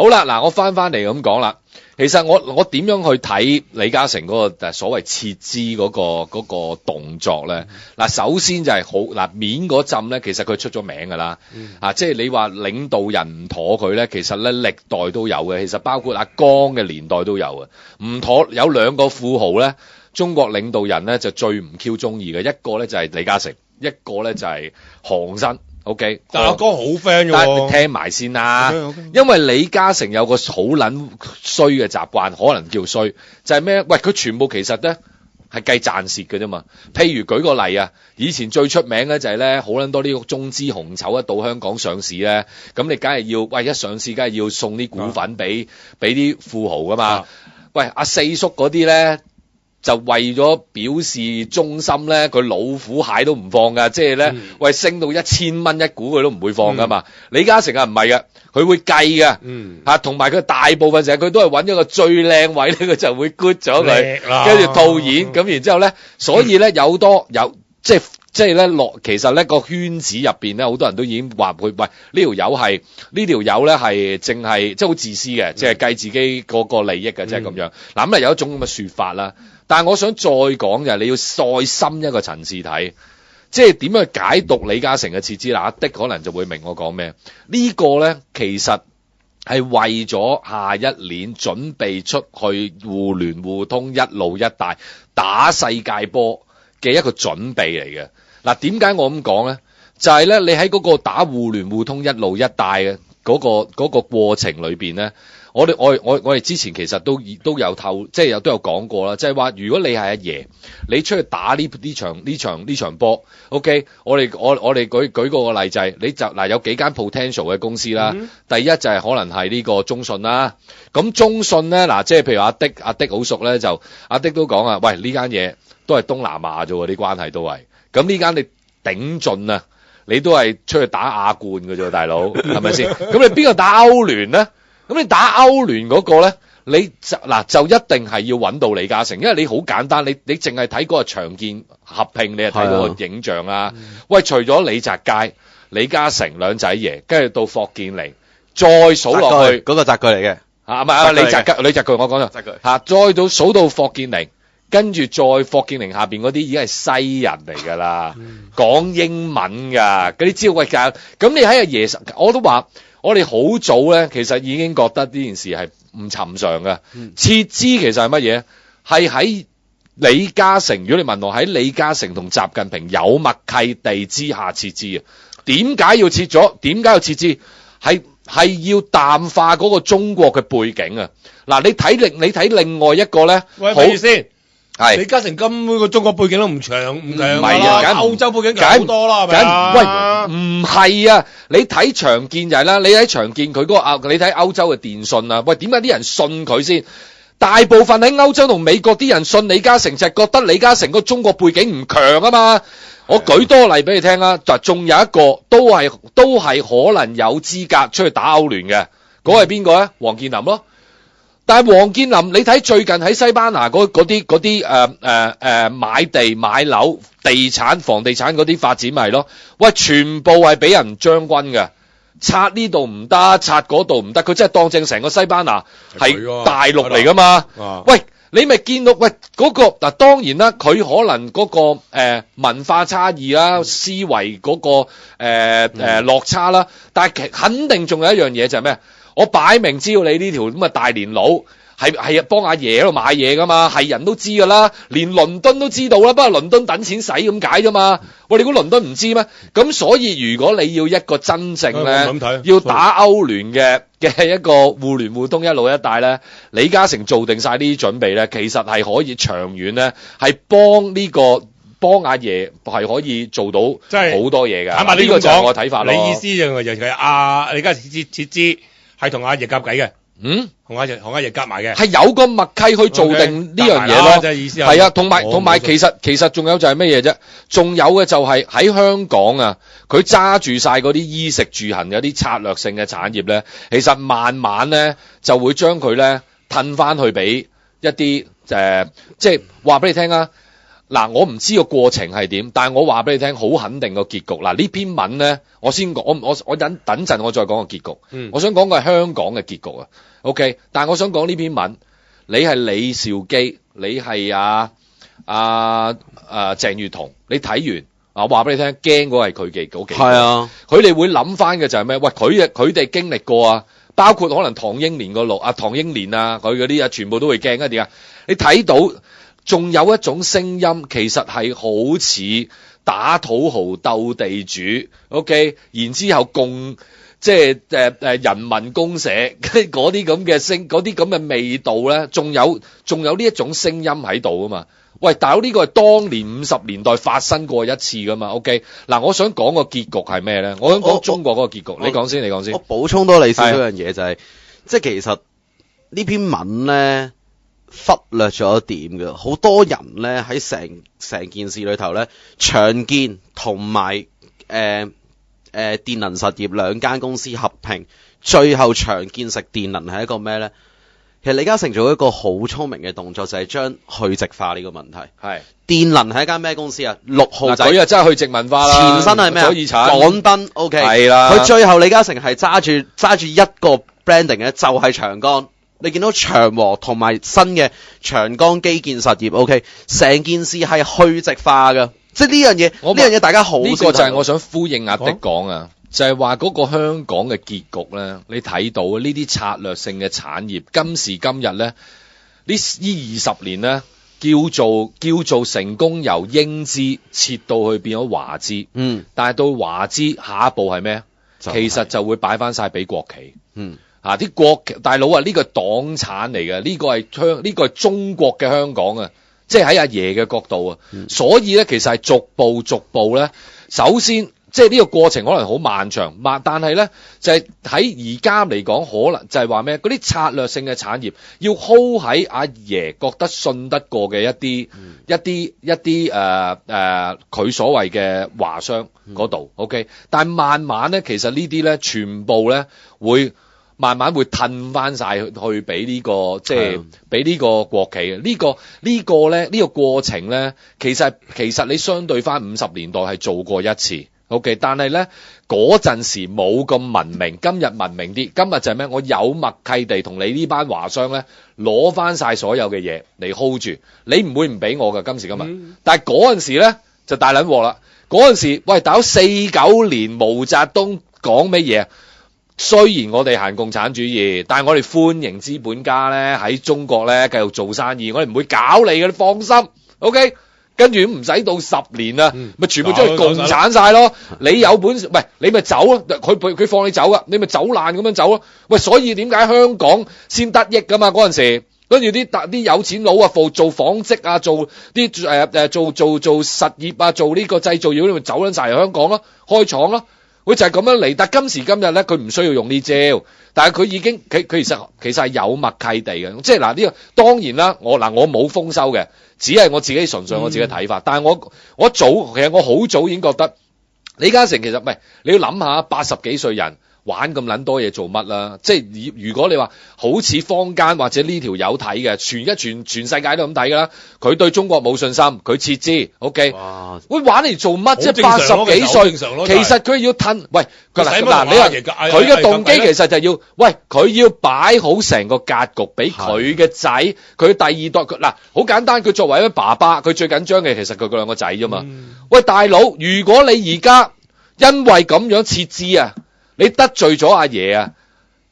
好啦，嗱，我翻嚟咁講啦。其實我點樣去睇李嘉誠嗰個所謂撤資嗰個動作咧？嗱，首先就係好嗱面嗰陣咧，其實佢出咗名㗎啦。即係你話領導人唔妥佢咧，其實咧歷代都有嘅。其實包括阿江嘅年代都有嘅。唔妥有兩個富豪咧，中國領導人咧就最唔 Q 中意嘅，一個咧就係李嘉誠，一個咧就係韓生。OK，但阿哥好 friend 嘅喎，但係你聽埋先啦。因為李嘉誠有個好撚衰嘅習慣，可能叫衰，就係咩？喂，佢全部其實咧係計賺蝕嘅啫嘛。譬如舉個例啊，以前最出名咧就係咧好撚多呢個中資紅籌一到香港上市咧，咁你梗係要喂一上市梗係要送啲股份俾啲富豪噶嘛。喂，阿四叔嗰啲咧。就為咗表示忠心咧，佢老虎蟹都唔放噶，即係咧，喂升到1000蚊一股佢都唔會放噶嘛。李嘉誠啊唔係嘅，佢會計嘅，同埋佢大部分時候佢都係揾咗個最靚位咧，佢就會 good 咗佢，跟住套現咁，然之後咧，所以咧有即係咧其實咧個圈子入邊咧，好多人都已經話佢喂呢條友咧係淨係即係好自私嘅，即係計自己嗰個利益嘅，即係咁樣。嗱咁啊有一種咁嘅説法啦，但係我想再講嘅係你要再深一個層次睇，即係點樣去解讀李嘉誠嘅撤資。嗱，阿的可能就會明我講咩。呢個咧其實係為咗下一年準備出去互聯互通一路一帶打世界波嘅一個準備嚟嘅。嗱，點解我咁講咧？就係咧，你喺嗰個打互聯互通一路一帶嘅嗰個過程裏邊咧，我哋之前其實都有即係都有講過啦，即係話如果你係阿爺，你出去打呢場波 ，OK， 我哋舉個例就係，你就嗱有幾間 potential 嘅公司啦，第一就係可能係呢個中信啦，咁中信咧嗱，即係譬如阿的好熟咧，就阿的都講啊，喂呢間嘢都係東南亞啫喎，啲關係都係。咁呢間你頂盡啊，你都係出去打亞冠嘅啫，大佬係咪先？咁你邊個打歐聯咧？咁你打歐聯嗰個咧，你就一定係要揾到李嘉誠，因為你好簡單，你淨係睇嗰個長建合併，你係睇到個影像啊。喂，除咗李澤楷、李嘉誠兩仔爺，跟住到霍建寧，再數落去嗰個澤句嚟嘅唔係李澤鉅，我講咗再到數到霍建寧。跟住再霍建寧下邊嗰啲已經係西人嚟㗎啦，講英文㗎，嗰啲招貴教。咁你喺阿爺，我都話我哋好早咧，其實已經覺得呢件事係唔尋常嘅。撤資其實係乜嘢？係喺李嘉誠，如果你問我喺李嘉誠同習近平有默契地之下撤資啊？點解要撤咗？點解要撤資？係要淡化嗰個中國嘅背景啊！嗱，你睇另外一個咧，喂，好咪先。係李嘉誠根本個中國背景都唔強唔係啊，梗歐洲背景強好多啦，係咪啊？喂，唔係啊！你睇長建就係啦，你睇長建佢嗰個你睇歐洲嘅電信啊，喂，點解啲人信佢先？大部分喺歐洲同美國啲人信李嘉誠就係覺得李嘉誠個中國背景唔強啊嘛。我舉多個例俾你聽啊，就仲有一個都係可能有資格出去打歐聯嘅，嗰個係邊個咧？王健林咯。但係王健林，你睇最近喺西班牙嗰啲買地買樓、地產、房地產嗰啲發展咪咯？喂，全部係俾人將軍嘅，拆呢度唔得，拆嗰度唔得，佢真係當正成個西班牙係大陸嚟噶嘛？喂，你咪見到喂嗰個嗱，當然啦，佢可能嗰個文化差異啦、思維嗰個落差啦，但係肯定仲有一樣嘢就係咩？我擺明知道你呢條咁嘅大連佬係幫阿爺喺度買嘢噶嘛，係人都知噶啦，連倫敦都知道啦，不過倫敦等錢使咁解啫嘛。喂，你估倫敦唔知咩？咁所以如果你要一個真正咧，要打歐聯嘅一個互聯互通一路一帶咧，李嘉誠做定晒呢啲準備咧，其實係可以長遠咧，係幫阿爺係可以做到好多嘢㗎。呢個就係我睇法咯。你意思就係李嘉誠撤資係同阿爺夾計嘅，同阿爺夾埋嘅，係有個默契去做定呢樣嘢咯。係啊，同埋其實仲有就係乜嘢啫？仲有嘅就係喺香港啊，佢揸住晒嗰啲衣食住行有啲策略性嘅產業咧，其實慢慢咧就會將佢咧褪翻去俾一啲即係話俾你聽啊。嗱，我唔知個過程係點，但係我話俾你聽，好肯定個結局。嗱，呢篇文咧，我先講，我等陣我再講個結局。我想講個係香港嘅結局啊。OK， 但係我想講呢篇文，你係李兆基，你係鄭裕彤，你睇完啊，話俾你聽，驚嗰係佢嘅嗰幾個。係啊，佢哋會諗翻嘅就係咩？喂，佢哋經歷過啊，包括可能唐英年個路啊，唐英年啊，佢嗰啲啊，全部都會驚啊。點啊？你睇到？仲有一種聲音，其實係好似打土豪鬥地主 ，OK， 然之後即係人民公社嗰啲咁嘅嗰啲咁嘅味道咧，仲有呢一種聲音喺度啊嘛。喂，大佬呢個係當年50年代發生過一次噶嘛 ，OK， 嗱，我想講個結局係咩咧？我想講中國嗰個結局，你講先，你講先。我補充多你少少樣嘢就係，即係其實呢篇文咧。忽略咗一點嘅，好多人咧喺成件事裏頭咧，長建同埋電能實業兩間公司合併，最後長建食電能係一個咩咧？其實李嘉誠做一個好聰明嘅動作，就係將去殖化呢個問題。係電能係一間咩公司啊？6號仔，佢啊真係去殖民化啦。前身係咩啊？港燈 OK， 係啦。佢最後李嘉誠係揸住一個 branding 嘅，就係長江。你見到長和同埋新嘅長江基建實業 ，OK， 成件事係去殖化㗎，即係呢樣嘢大家好。呢個就係我想呼應阿的講啊，就係話嗰個香港嘅結局咧，你睇到呢啲策略性嘅產業，今時今日咧，呢20年咧，叫做成功由英資撤到去變咗華資，但係到華資下一步係咩？其實就會擺翻晒俾國企，啲國大佬啊，呢個係黨產嚟嘅，呢個係中國嘅香港啊，即係喺阿爺嘅角度啊，所以咧其實係逐步咧，首先即係呢個過程可能好漫長，但係咧就係喺而家嚟講，可能就係話咩？嗰啲策略性嘅產業要 hold 喺阿爺覺得信得過嘅一啲佢所謂嘅華商嗰度，OK， 但係慢慢咧，其實呢啲咧全部咧會。慢慢會褪翻晒去俾呢個即係俾呢個國企嘅呢個過程咧，其實你相對翻50年代係做過一次 ，OK， 但係咧嗰陣時冇咁文明，今日文明啲，今日就係咩？我有默契地同你呢班華商咧攞翻晒所有嘅嘢嚟 hold 住，你唔會唔俾我㗎今時今日，但係嗰陣時咧就大撚鑊啦，嗰陣時喂大佬49年毛澤東講乜嘢？雖然我哋行共產主義，但係我哋歡迎資本家咧喺中國咧繼續做生意，我哋唔會搞你嘅，你放心。OK， 跟住唔使到10年啦，咪全部將佢共產晒咯。你有本事，喂，你咪走咯。佢放你走噶，你咪走爛咁樣走咯。喂，所以點解香港先得益噶嘛？嗰陣時，跟住啲有錢佬啊，做紡織啊，做啲做實業啊，做呢個製造業，咪走撚晒嚟香港咯，開廠咯。佢就係咁樣嚟，但今時今日咧，佢唔需要用呢招，但係佢已經佢其實係有默契地嘅，即係嗱呢個當然啦，我冇豐收嘅，只係我自己純粹我自己睇法，但係其實我好早已經覺得李嘉誠其實唔係，你要諗下80幾歲人。玩咁撚多嘢做乜啦？即係如果你話好似坊間或者呢條友睇嘅，全世界都咁睇噶啦。佢對中國冇信心，佢撤資 ，OK？ 會玩嚟做乜？即係80幾歲，其實佢要褪。喂，嗱，你話佢嘅動機其實就係要，喂，佢要擺好成個格局俾佢嘅仔，佢第二代。嗱，好簡單，佢作為一個爸爸，佢最緊張嘅其實佢嗰兩個仔啫嘛。喂，大佬，如果你而家因為咁樣撤資啊！你得罪咗阿爺啊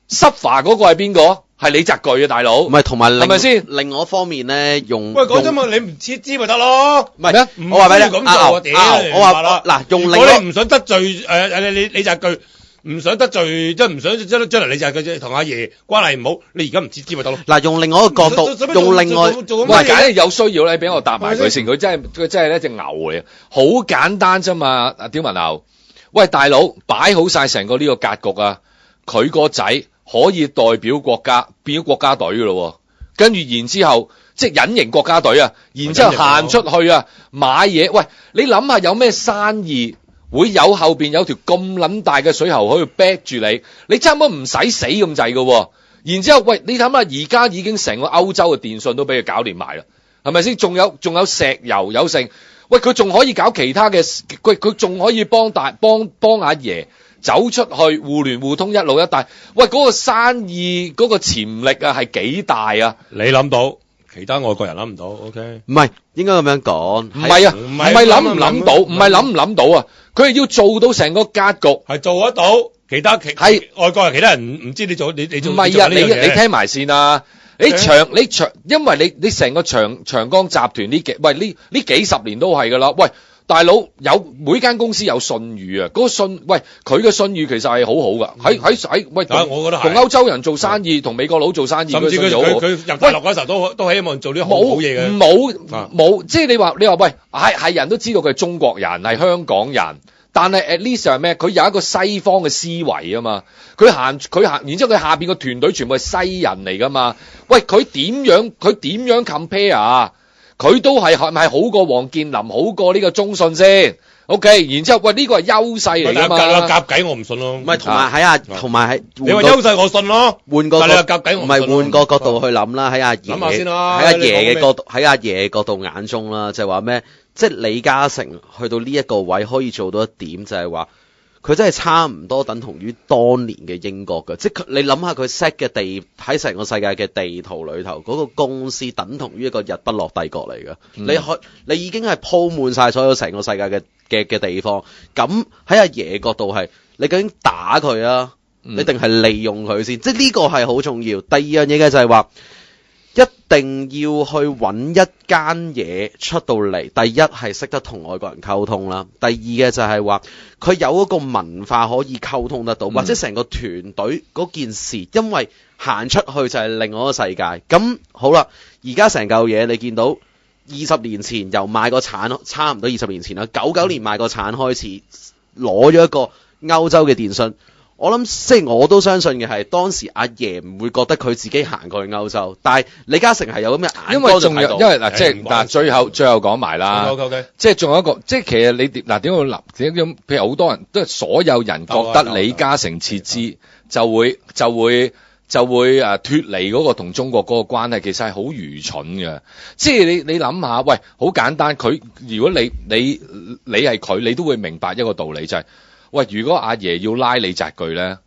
？suffer 嗰個係邊個？係李澤鉅啊，大佬。唔係，同埋係咪先？另外一方面咧，喂，講真嘛，你唔撤資咪得咯？唔係咩？我話俾你咁做屌！我話嗱，用另外你唔想得罪李澤鉅，唔想得罪即係唔想將來李澤鉅同阿爺關係唔好，你而家唔撤資咪得咯？嗱，用另外一個角度，用另外唔係，簡直有需要咧，俾我答埋佢先。佢真係一隻牛嚟，好簡單啫嘛，阿刁文牛。喂，大佬，擺好晒成個呢個格局啊！佢個仔可以代表國家變咗國家隊噶咯，跟住然之後即係隱形國家隊啊，然之後行出去啊買嘢。喂，你諗下有咩生意會有後邊有條咁撚大嘅水喉可以逼住你？你差唔多唔使死咁滯噶。然之後喂，你諗下而家已經成個歐洲嘅電信都俾佢搞掂埋啦。係咪先？仲有石油有剩，喂佢仲可以搞其他嘅，佢仲可以幫阿爺走出去互聯互通一路一帶，喂嗰個生意嗰個潛力啊係幾大啊？你諗到，其他外國人諗唔到，OK？唔係應該咁樣講，唔係啊，唔係諗唔諗到，唔係諗唔諗到啊，佢係要做到成個格局，係做得到。其他係外國人，其他人唔知你做。唔係啊，你聽埋先啊！你因為你成個長江集團呢幾十年都係噶啦，喂大佬每間公司有信譽啊，嗰個佢嘅信譽其實係好好噶，喺喂，我覺得同歐洲人做生意，同美國佬做生意，甚至佢入大陸嗰時候都希望做啲好嘢嘅，冇，即係你話喂係人都知道佢係中國人係香港人。但係 at least 係咩？佢有一個西方嘅思維啊嘛，佢行，然之後佢下邊個團隊全部係西人嚟噶嘛。喂，佢點樣 compare 啊？佢都係咪好過王健林，好過呢個中信先 ？OK， 然之後喂呢個係優勢嚟噶嘛？夾計我唔信咯。唔係同埋喺你話優勢我信咯。換個夾計唔係換個角度去諗啦，喺阿爺諗下先啦。喺阿爺嘅角度，喺阿爺角度眼中啦，就係話咩？即係李嘉誠去到呢一個位可以做到一點，就係話佢真係差唔多等同於當年嘅英國嘅，即係你諗下佢 set 嘅地喺成個世界嘅地圖裏頭，嗰個公司等同於一個日不落帝國嚟嘅。你已經係鋪滿晒所有成個世界嘅地方，咁喺阿爺角度係你究竟打佢啊？你定係利用佢先？即係呢個係好重要。第二樣嘢嘅就係話，一定要去揾一間嘢出到嚟。第一係識得同外國人溝通啦，第二嘅就係話佢有一個文化可以溝通得到，或者成個團隊嗰件事，因為行出去就係另外一個世界。咁好啦，而家成嚿嘢你見到20年前由賣個橙，差唔多20年前啦，99年賣個橙開始攞咗一個歐洲嘅電訊。我諗即係我都相信嘅係當時阿爺唔會覺得佢自己行過去歐洲，但係李嘉誠係有咁嘅眼光就睇到。因為嗱，即係嗱，最後講埋啦。即係仲有一個，即係其實你嗱點會譬如好多人都係所有人覺得李嘉誠撤資就會脫離嗰個同中國嗰個關係，其實係好愚蠢嘅。即係你諗下，喂，好簡單，如果你係佢，你都會明白一個道理就係。喂，如果阿爺要拉你紮具咧，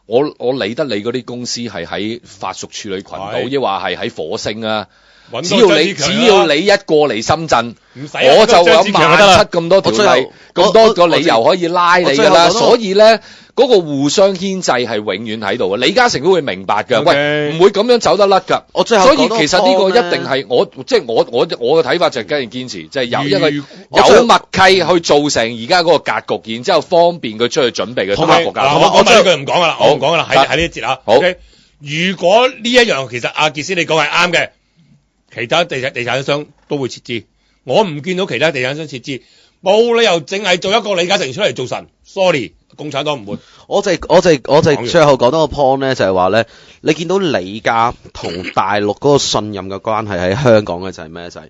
我理得你嗰啲公司係喺法屬處理群島，抑或係喺火星啊？只要你一過嚟深圳，我就有17000咁多條例，咁多個理由可以拉你㗎啦。所以咧，嗰個互相牽制係永遠喺度嘅。李嘉誠都會明白㗎，喂，唔會咁樣走得甩㗎。所以其實呢個一定係我嘅睇法就係梗係堅持，就係有一個有默契去做成而家嗰個格局，然之後方便佢出去準備嘅國家。我最後一句唔講㗎啦，我唔講㗎啦，喺呢一節啊。好，如果呢一樣其實阿傑斯你講係啱嘅。其他地產商都會撤資，我唔見到其他地產商撤資，冇理由淨係做一個李嘉誠出嚟做神。Sorry， 共產黨唔會。我就最後講多個 point 咧，就係話咧，你見到李家同大陸嗰個信任嘅關係喺香港嘅就係咩？就係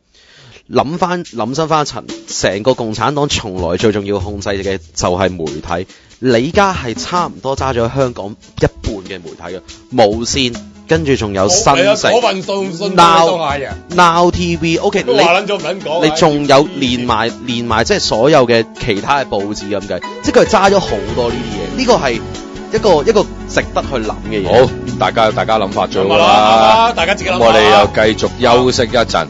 諗深翻一層，成個共產黨從來最重要控制嘅就係媒體。李家係差唔多揸咗香港一半嘅媒體嘅，無線。跟住仲有新城 Now TV，OK， 你仲有連埋即係所有嘅其他嘅報紙咁計，即係佢係揸咗好多呢啲嘢，呢個係一個值得去諗嘅嘢。好，大家諗法最好啦，大家自己諗。我哋又繼續休息一陣。